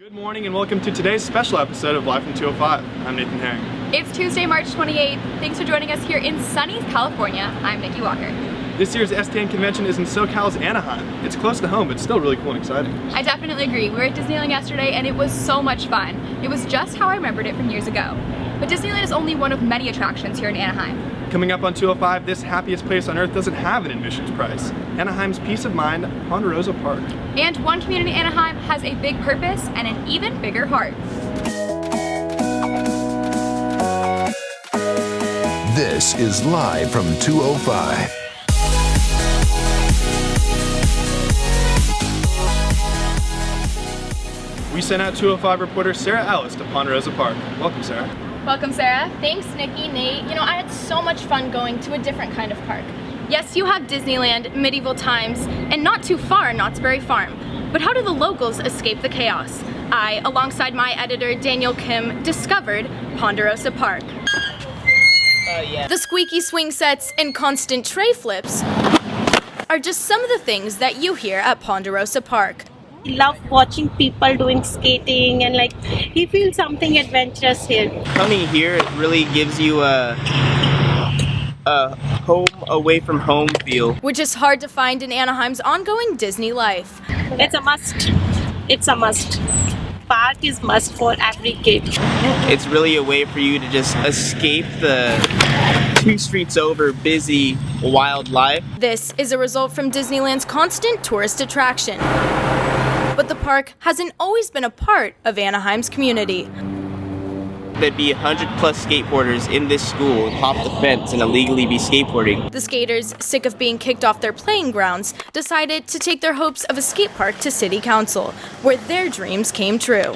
Good morning and welcome to today's special episode of Live from 205. I'm Nathan Herring. It's Tuesday, March 28th. Thanks for joining us here in sunny California. I'm Nikki Walker. This year's STN convention is in SoCal's Anaheim. It's close to home, but still really cool and exciting. I definitely agree. We were at Disneyland yesterday and it was so much fun. It was just how I remembered it from years ago. But Disneyland is only one of many attractions here in Anaheim. Coming up on 205, this happiest place on earth doesn't have an admissions price. Anaheim's peace of mind, Ponderosa Park. And one community in Anaheim has a big purpose and an even bigger heart. This is Live from 205. We sent out 205 reporter Sarah Ellis to Ponderosa Park. Welcome, Sarah. Welcome, Sarah. Thanks, Nikki, Nate. You know, I had so much fun going to a different kind of park. Yes, you have Disneyland, medieval times, and not too far, Knott's Berry Farm. But how do the locals escape the chaos? I, alongside my editor, Daniel Kim, discovered Ponderosa Park. The squeaky swing sets and constant tray flips are just some of the things that you hear at Ponderosa Park. He loves watching people doing skating and he feels something adventurous here. Coming here, it really gives you a home away from home feel. Which is hard to find in Anaheim's ongoing Disney life. It's a must. It's a must. Park is must for every kid. It's really a way for you to just escape the 2 streets over busy wildlife. This is a result from Disneyland's constant tourist attraction. But the park hasn't always been a part of Anaheim's community. There'd be 100 plus skateboarders in this school hop the fence and illegally be skateboarding. The skaters, sick of being kicked off their playing grounds, decided to take their hopes of a skate park to City Council, where their dreams came true.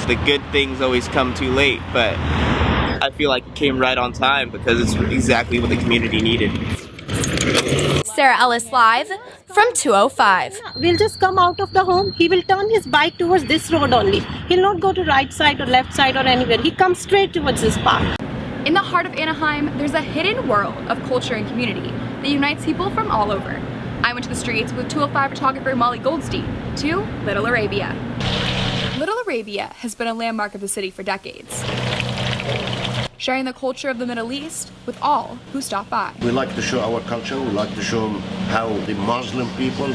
The good things always come too late, but I feel like it came right on time because it's exactly what the community needed. Sarah Ellis live from 205. We'll just come out of the home. He will turn his bike towards this road only. He'll not go to right side or left side or anywhere. He comes straight towards this park. In the heart of Anaheim, there's a hidden world of culture and community that unites people from all over. I went to the streets with 205 photographer Molly Goldstein to Little Arabia. Little Arabia has been a landmark of the city for decades, sharing the culture of the Middle East with all who stop by. We like to show our culture. We like to show how the Muslim people,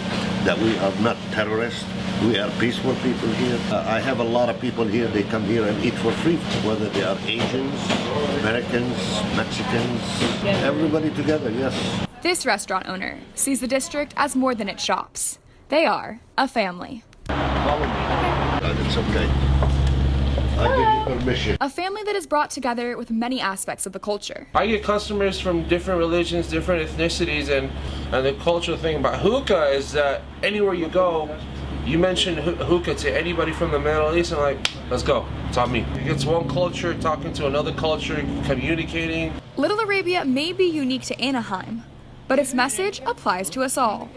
that we are not terrorists. We are peaceful people here. I have a lot of people here. They come here and eat for free, whether they are Asians, Americans, Mexicans, everybody together, yes. This restaurant owner sees the district as more than its shops. They are a family. Follow me. It's okay. I give you permission. A family that is brought together with many aspects of the culture. I get customers from different religions, different ethnicities, and the cultural thing about hookah is that anywhere you go, you mention hookah to anybody from the Middle East and like, let's go, it's on me. It's one culture talking to another culture, communicating. Little Arabia may be unique to Anaheim, but its message applies to us all.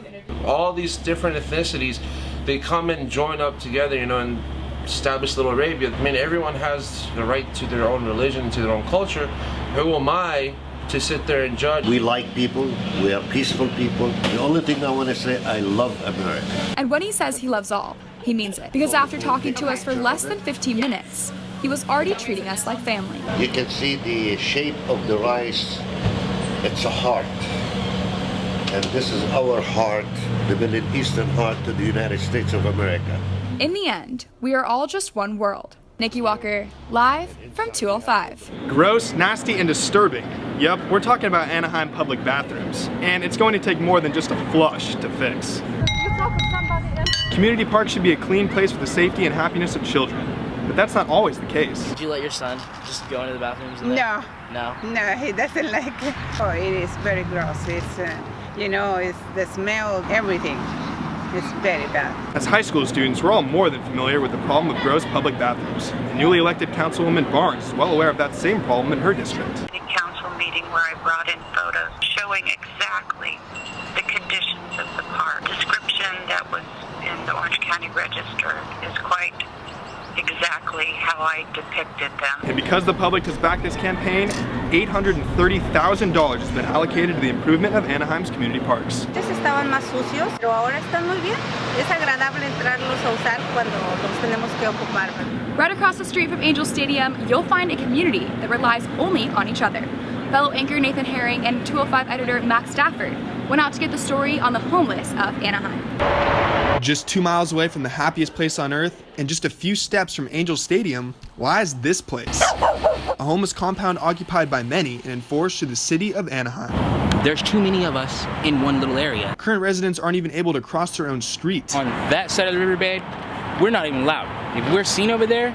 All these different ethnicities, they come and join up together, and establish Little Arabia. I mean, everyone has the right to their own religion, to their own culture. Who am I to sit there and judge? We like people. We are peaceful people. The only thing I want to say, I love America. And when he says he loves all, he means it. Because after talking to us for less than 15 minutes, he was already treating us like family. You can see the shape of the rice. It's a heart. And this is our heart, the Middle Eastern heart to the United States of America. In the end, we are all just one world. Nikki Walker, live from 205. Gross, nasty, and disturbing. Yep, we're talking about Anaheim public bathrooms. And it's going to take more than just a flush to fix. Community parks should be a clean place for the safety and happiness of children. But that's not always the case. Did you let your son just go into the bathrooms? No. No? No, he doesn't like it. Oh, it is very gross. It's, it's the smell, everything. It's very bad. As high school students, we're all more than familiar with the problem of gross public bathrooms. The newly elected Councilwoman Barnes is well aware of that same problem in her district. The council meeting where I brought in photos showing exactly the conditions of the park. Description that was in the Orange County Register is quite exact. exactly how I depicted them. And because the public has backed this campaign, $830,000 has been allocated to the improvement of Anaheim's community parks. Antes estaban más sucios, pero ahora están muy bien. Es agradable entrarlos a usar cuando los tenemos que ocupar. Right across the street from Angel Stadium, you'll find a community that relies only on each other. Fellow anchor Nathan Herring and 205 editor Max Stafford went out to get the story on the homeless of Anaheim. Just 2 miles away from the happiest place on earth, and just a few steps from Angel Stadium, lies this place. A homeless compound occupied by many and enforced through the city of Anaheim. There's too many of us in one little area. Current residents aren't even able to cross their own street. On that side of the riverbed, we're not even allowed. If we're seen over there,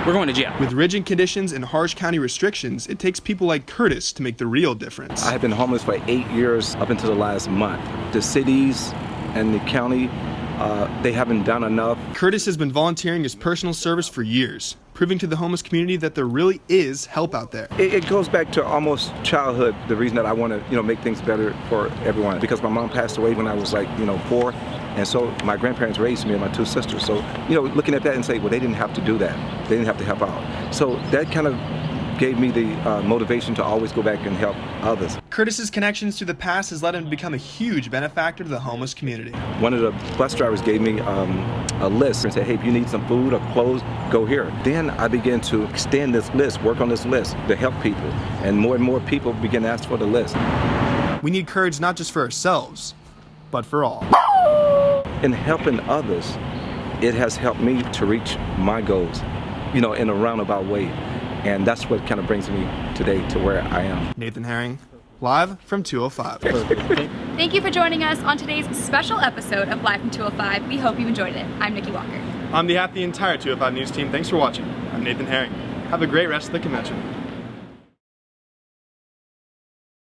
we're going to jail. With rigid conditions and harsh county restrictions, it takes people like Curtis to make the real difference. I have been homeless for 8 years up until the last month. The cities and the county, they haven't done enough. Curtis has been volunteering his personal service for years, proving to the homeless community that there really is help out there. It goes back to almost childhood, the reason that I want to, make things better for everyone. Because my mom passed away when I was 4, and so my grandparents raised me and my 2 sisters. So, looking at that and say, well, they didn't have to do that. They didn't have to help out. So that kind of gave me the motivation to always go back and help others. Curtis's connections to the past has led him to become a huge benefactor to the homeless community. One of the bus drivers gave me a list and said, hey, if you need some food or clothes, go here. Then I began to extend this list, work on this list to help people. And more people began to ask for the list. We need courage not just for ourselves, but for all. In helping others, it has helped me to reach my goals, in a roundabout way. And that's what kind of brings me today to where I am. Nathan Herring, live from 205. Thank you for joining us on today's special episode of Live from 205. We hope you enjoyed it. I'm Nikki Walker. On behalf of the entire 205 News team, thanks for watching. I'm Nathan Herring. Have a great rest of the convention.